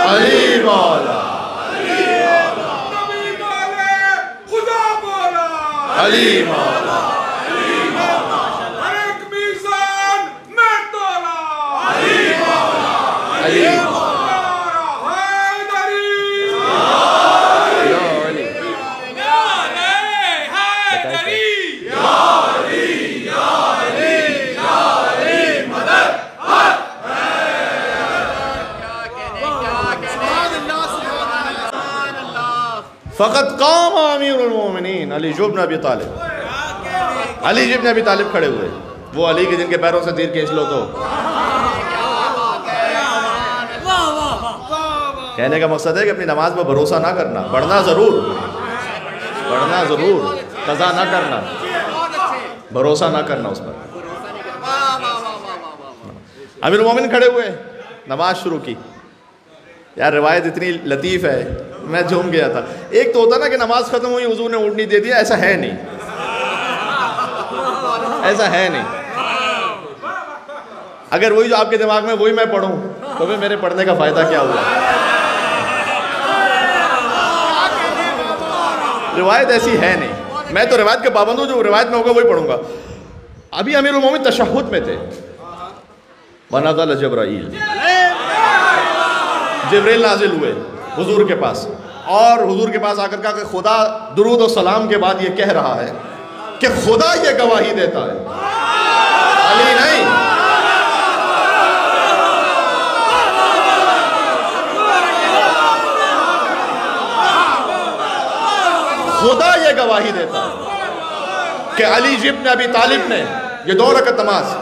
علی مولا, علی مولا, ہر ایک میزان میں تولا, علی مولا, علی مولا, حیدری, یا علی, یا حیدری, یا علی, یا علی, یا علی, مدد حق ہے. فقط قام امیر المومنین علی بن ابی طالب. علی بن ابی طالب کھڑے ہوئے, وہ علی کے جن کے پیروں سے تیر کھینچ لو تو. کہنے کا مقصد ہے کہ اپنی نماز پر بھروسہ نہ کرنا, پڑھنا ضرور, قضا نہ کرنا, بھروسہ نہ کرنا اس پر. امیر المومنین کھڑے ہوئے, نماز شروع کی. یار روایت اتنی لطیف ہے, میں جھوم گیا تھا. ایک تو ہوتا نا کہ نماز ختم ہوئی حضور نے اونٹنی دے دیا, ایسا ہے نہیں, ایسا ہے نہیں. اگر وہی جو آپ کے دماغ میں وہی میں پڑھوں تو پھر میرے پڑھنے کا فائدہ کیا ہوا؟ روایت ایسی ہے نہیں. میں تو روایت کے پابند ہوں, جو روایت میں ہوگا وہی پڑھوں گا. ابھی امیر المومنین تشہد میں تھے, ونزل جبرائیل, جبریل نازل ہوئے حضور کے پاس, اور حضور کے پاس آ کر کہا کہ خدا درود و سلام کے بعد یہ کہہ رہا ہے کہ خدا یہ گواہی دیتا ہے, علی نہیں, خدا یہ گواہی دیتا ہے کہ علی بن ابی طالب نے یہ 2 رکعت نماز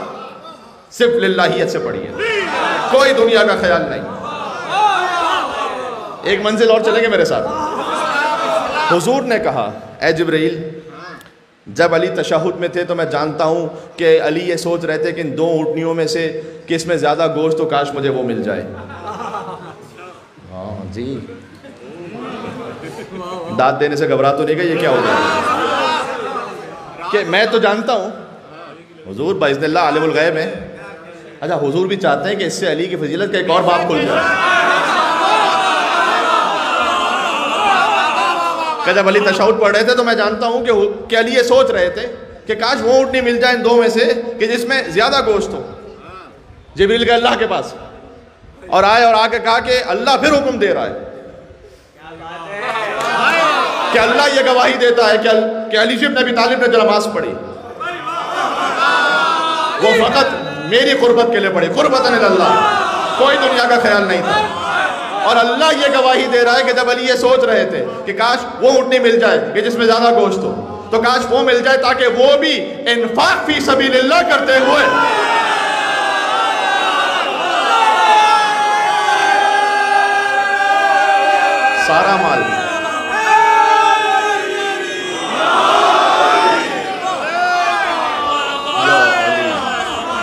صرف للہیت سے پڑھی ہے, کوئی دنیا کا خیال نہیں. ایک منزل اور چلیں گے میرے ساتھ. حضور نے کہا اے جبرائیل, جب علی تشہد میں تھے تو میں جانتا ہوں کہ علی یہ سوچ رہے تھے کہ ان 2 اونٹنیوں میں سے کس میں زیادہ گوشت تو کاش مجھے وہ مل جائے. ہاں جی, داد دینے سے گھبرا تو نہیں گئی, یہ کیا ہو گیا کہ میں تو جانتا ہوں حضور باذن اللہ عالم الغیب ہے. اچھا, حضور بھی چاہتے ہیں کہ اس سے علی کی فضیلت کا ایک اور باب کھل جائے کہ جب علی تشہد پڑھ رہے تھے تو میں جانتا ہوں کہ علی یہ سوچ رہے تھے کہ کاش وہ اونٹنی مل جائے ان 2 میں سے کہ جس میں زیادہ گوشت ہو. جبریل گئے اللہ کے پاس اور آئے اور آ کے کہا کہ اللہ پھر حکم دے رہا ہے کہ اللہ یہ گواہی دیتا ہے کہ علی بن ابی طالب نے جو نماز پڑھی وہ فقط میری قربت کے لیے پڑھی, قربتاً اللہ. کوئی دنیا کا خیال نہیں تھا. اور اللہ یہ گواہی دے رہا ہے کہ جب علی یہ سوچ رہے تھے کہ کاش وہ اونٹنی مل جائے کہ جس میں زیادہ گوشت ہو، تو کاش وہ مل جائے تاکہ وہ بھی انفاق فی سبیل اللہ کرتے ہوئے سارا مال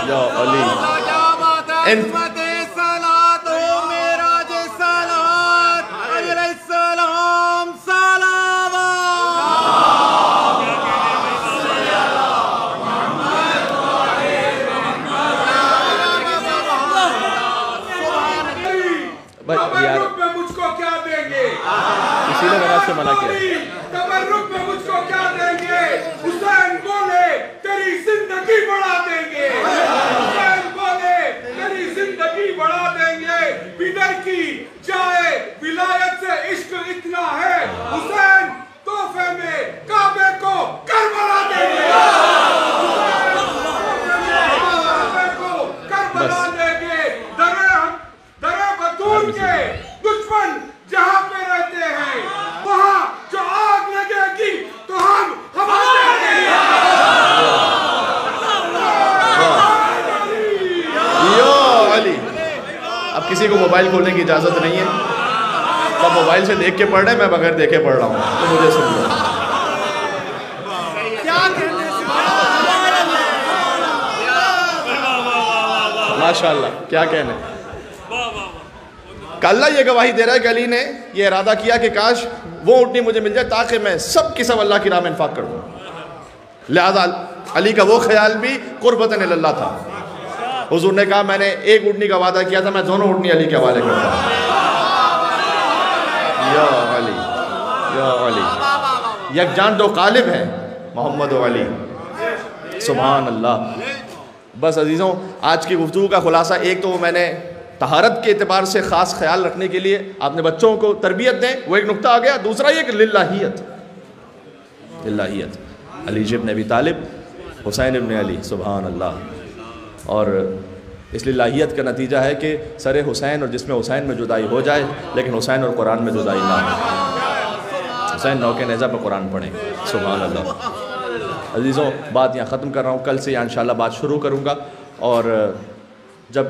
یا علی اسی لیے میں نے آپ سے منع کیا. تبرک میں مجھ کو کیا دیں گے؟ حسین بولے تیری زندگی بڑھا دیں گے. حسین بولے تیری زندگی بڑھا دیں گے. بدر کی جائے ولایت سے عشق اتنا ہے، حسین تحفے میں کعبے کو کربلا دیں گے. کعبے کو کربلا دیں گے. درے بطول کے دشمن جہاں پہ رہتے ہیں وہاں جو آگ لگے گی تو ہم ہوا دیں گے. یا علی. اب کسی کو موبائل کھولنے کی اجازت نہیں ہے. سب موبائل سے دیکھ کے پڑھ رہے ہیں، میں بغیر دیکھے پڑھ رہا ہوں، تو مجھے سن لو. ماشاءاللہ کیا کہنے. کہ اللہ یہ گواہی دے رہا ہے کہ علی نے یہ ارادہ کیا کہ کاش وہ اونٹنی مجھے مل جائے تاکہ میں سب کی سب اللہ کی راہ میں انفاق کر دوں. لہذا علی کا وہ خیال بھی قربتاً اللہ تھا. حضور نے کہا میں نے ایک اونٹنی کا وعدہ کیا تھا، میں دونوں اونٹنی علی کے حوالے کرتا ہوں. یا علی یا علی. یکجان دو قالب ہیں محمد و علی. سبحان اللہ. بس عزیزوں، آج کی گفتگو کا خلاصہ ایک تو میں نے طہارت کے اعتبار سے خاص خیال رکھنے کے لیے آپ نے بچوں کو تربیت دیں، وہ ایک نقطہ آ گیا. دوسرا یہ کہ للہیت علی ابن ابی طالب، حسین ابن علی. سبحان اللہ. اور اس للہیت کا نتیجہ ہے کہ سر حسین اور جسم حسین میں جدائی ہو جائے لیکن حسین اور قرآن میں جدائی نہ ہو. حسین نوکے نیزہ پہ قرآن پڑھیں. سبحان اللہ. عزیزوں، بات یہاں ختم کر رہا ہوں. کل سے یہاں انشاءاللہ بات شروع کروں گا. اور جب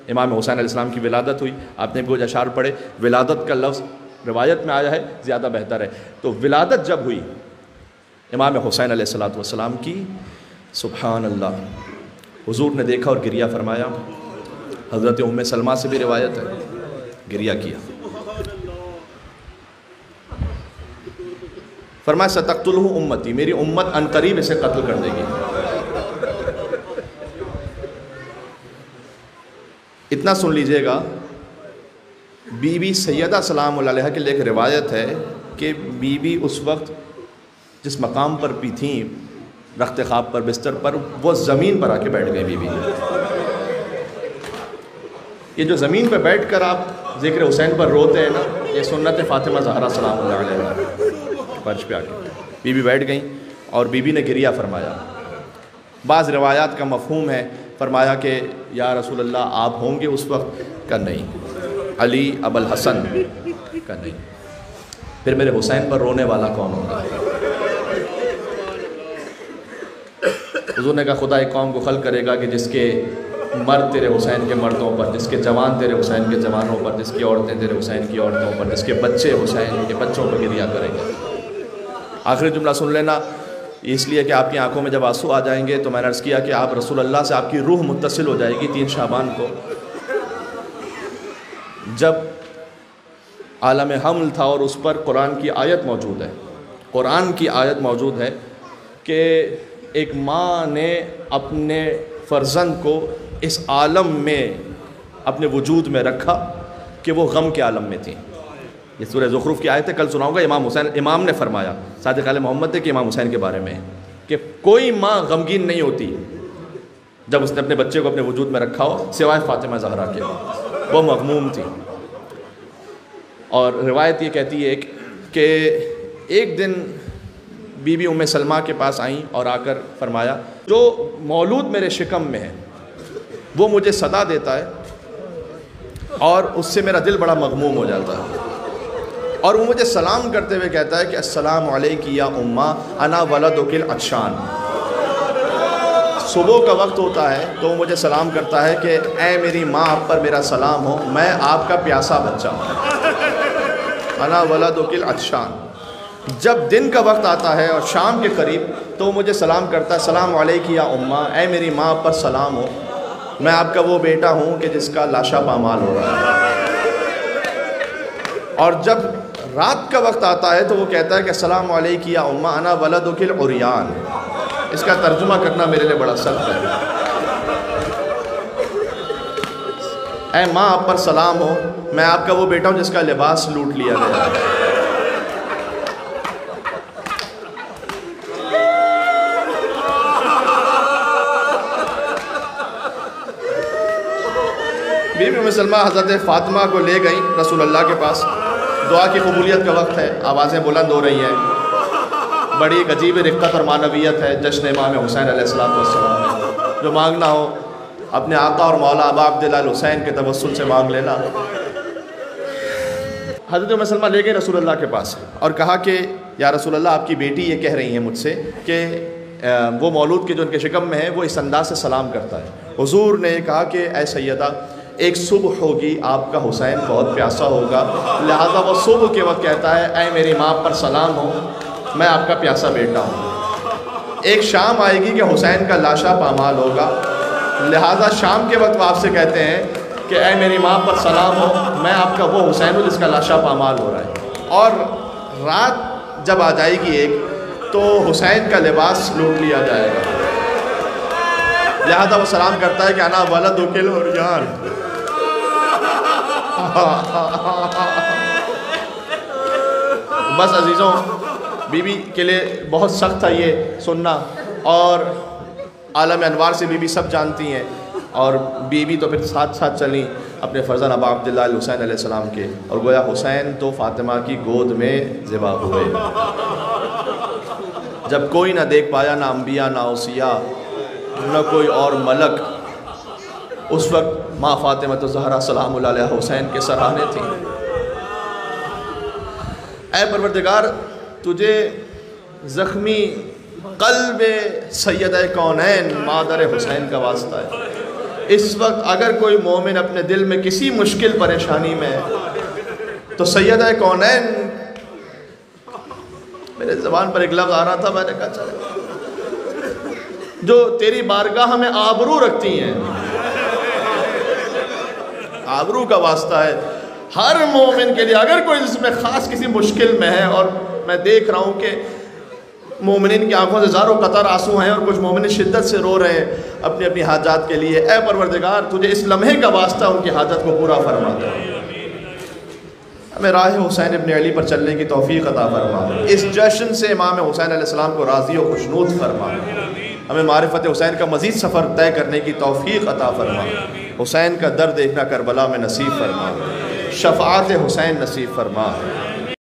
امام حسین علیہ السلام کی ولادت ہوئی، آپ نے بھی کچھ اشعار پڑھے. ولادت کا لفظ روایت میں آیا ہے، زیادہ بہتر ہے. تو ولادت جب ہوئی امام حسین علیہ السلام کی، سبحان اللہ، حضور نے دیکھا اور گریہ فرمایا. حضرت ام سلمہ سے بھی روایت ہے، گریہ کیا. فرمایا ستقتلہ امتی، میری امت عنقریب اسے قتل کر دے گی. اتنا سن لیجئے گا، بی بی سیدہ سلام اللہ علیہ کے لیے ایک روایت ہے کہ بی بی اس وقت جس مقام پر بھی تھیں، رخت خواب پر، بستر پر، وہ زمین پر آ کے بیٹھ گئے. بی بی یہ جو زمین پہ بیٹھ کر آپ ذکر حسین پر روتے ہیں نا، یہ سنت فاطمہ زہرا سلام اللہ علیہ فرش پہ آ کے بی بی بیٹھ گئیں اور بی بی نے گریہ فرمایا. بعض روایات کا مفہوم ہے، فرمایا کہ یا رسول اللہ آپ ہوں گے اس وقت؟ کہ نہیں. علی ابو الحسن؟ کہ نہیں. پھر میرے حسین پر رونے والا کون ہوگا؟ حضور نے کہا خدا ایک قوم کو خلق کرے گا کہ جس کے مرد تیرے حسین کے مردوں پر، جس کے جوان تیرے حسین کے جوانوں پر، جس کی عورتیں تیرے حسین کی عورتوں پر، جس کے بچے حسین کے بچوں پر گریہ کریں گے. آخری جملہ سن لینا، اس لیے کہ آپ کی آنکھوں میں جب آنسو آ جائیں گے تو میں نے عرض کیا کہ آپ رسول اللہ سے آپ کی روح متصل ہو جائے گی 3 شعبان کو. جب عالم حمل تھا اور اس پر قرآن کی آیت موجود ہے، قرآن کی آیت موجود ہے کہ ایک ماں نے اپنے فرزند کو اس عالم میں اپنے وجود میں رکھا کہ وہ غم کے عالم میں تھی. یہ سورہ زخرف کی آیت ہے، کل سناؤں گا. امام نے فرمایا، صادق آل محمد کے امام حسین کے بارے میں، کہ کوئی ماں غمگین نہیں ہوتی جب اس نے اپنے بچے کو اپنے وجود میں رکھا ہو سوائے فاطمہ زہرا کے. وہ مغموم تھی. اور روایت یہ کہتی ہے کہ ایک دن بی بی ام سلمہ کے پاس آئیں اور آ کر فرمایا جو مولود میرے شکم میں ہے وہ مجھے صدا دیتا ہے اور اس سے میرا دل بڑا مغموم ہو جاتا ہے، اور وہ مجھے سلام کرتے ہوئے کہتا ہے کہ السلام علیکی یا اماں انا ولدک العطشان۔ صبح کا وقت ہوتا ہے تو وہ مجھے سلام کرتا ہے کہ اے میری ماں، آپ پر میرا سلام ہو، میں آپ کا پیاسا بچہ ہوں، انا ولدک العطشان۔ جب دن کا وقت آتا ہے اور شام کے قریب تو وہ مجھے سلام کرتا ہے السلام علیکی یا اماں، اے میری ماں، آپ پر سلام ہو، میں آپ کا وہ بیٹا ہوں کہ جس کا لاشا پامال ہو رہا ہے۔ اور جب رات کا وقت آتا ہے تو وہ کہتا ہے کہ السلام علیکی یا اماں انا ولدک العریان۔ اس کا ترجمہ کرنا میرے لیے بڑا سخت ہے۔ اے ماں، آپ پر سلام ہو، میں آپ کا وہ بیٹا ہوں جس کا لباس لوٹ لیا گیا ہے۔ بی بی ام سلمہ حضرت فاطمہ کو لے گئیں رسول اللہ کے پاس، دعا کی قبولیت کا وقت ہے، آوازیں بلند ہو رہی ہیں، بڑی ایک عجیب رقت اور معنویت ہے جشن امام حسین علیہ السلام میں۔ جو مانگنا ہو اپنے آقا اور مولا ابا عبداللہ الحسین کے توسل سے مانگ لینا۔ حضرت ام سلمہ لے گئے رسول اللہ کے پاس اور کہا کہ یا رسول اللہ، آپ کی بیٹی یہ کہہ رہی ہیں مجھ سے کہ وہ مولود کے جو ان کے شکم میں ہے وہ اس انداز سے سلام کرتا ہے۔ حضور نے کہا کہ اے سیدہ، ایک صبح ہوگی آپ کا حسین بہت پیاسا ہوگا، لہذا وہ صبح کے وقت کہتا ہے اے میری ماں پر سلام ہو، میں آپ کا پیاسا بیٹا ہوں۔ ایک شام آئے گی کہ حسین کا لاشا پامال ہوگا، لہذا شام کے وقت وہ آپ سے کہتے ہیں کہ اے میری ماں پر سلام ہو، میں آپ کا وہ حسین ہوں جس کا لاشا پامال ہو رہا ہے۔ اور رات جب آ جائے گی ایک تو حسین کا لباس لوٹ لیا جائے گا، لہذا وہ سلام کرتا ہے کہ انا ولدک العریان۔ بس عزیزوں، بی بی کے لیے بہت سخت تھا یہ سننا، اور عالم انوار سے بی بی سب جانتی ہیں، اور بی بی تو پھر ساتھ ساتھ چلیں اپنے فرزند ابا عبداللہ الحسین علیہ السلام کے، اور گویا حسین تو فاطمہ کی گود میں ذبح ہوئے۔ جب کوئی نہ دیکھ پایا، نہ انبیاء نہ اوصیاء نہ کوئی اور ملک، اس وقت ماں فاطمہ الزہرا سلام اللہ علیہ حسین کے سرانے تھیں۔ اے پروردگار، تجھے زخمی قلب سیدہ کونین مادر حسین کا واسطہ ہے۔ اس وقت اگر کوئی مومن اپنے دل میں کسی مشکل پریشانی میں ہے تو سیدہ کونین، میرے زبان پر ایک لفظ آ رہا تھا، میں نے کہا چلے، جو تیری بارگاہ میں آبرو رکھتی ہیں، آبرو کا واسطہ ہے ہر مومن کے لیے۔ اگر کوئی اس میں خاص کسی مشکل میں ہے، اور میں دیکھ رہا ہوں کہ مومنین کی آنکھوں سے زاروں قطر آنسو ہیں، اور کچھ مومن شدت سے رو رہے ہیں اپنی اپنی حاجات کے لیے، اے پروردگار تجھے اس لمحے کا واسطہ ان کی حاجت کو پورا فرما دے، ہمیں راہ حسین ابن علی پر چلنے کی توفیق عطا فرما، اس جشن سے امام حسین علیہ السلام کو راضی و خوشنود فرما، ہمیں معرفت حسین کا مزید سفر طے کرنے کی توفیق عطا فرما، حسین کا درد دیکھنا کربلا میں نصیب فرما، شفاعت حسین نصیب فرما۔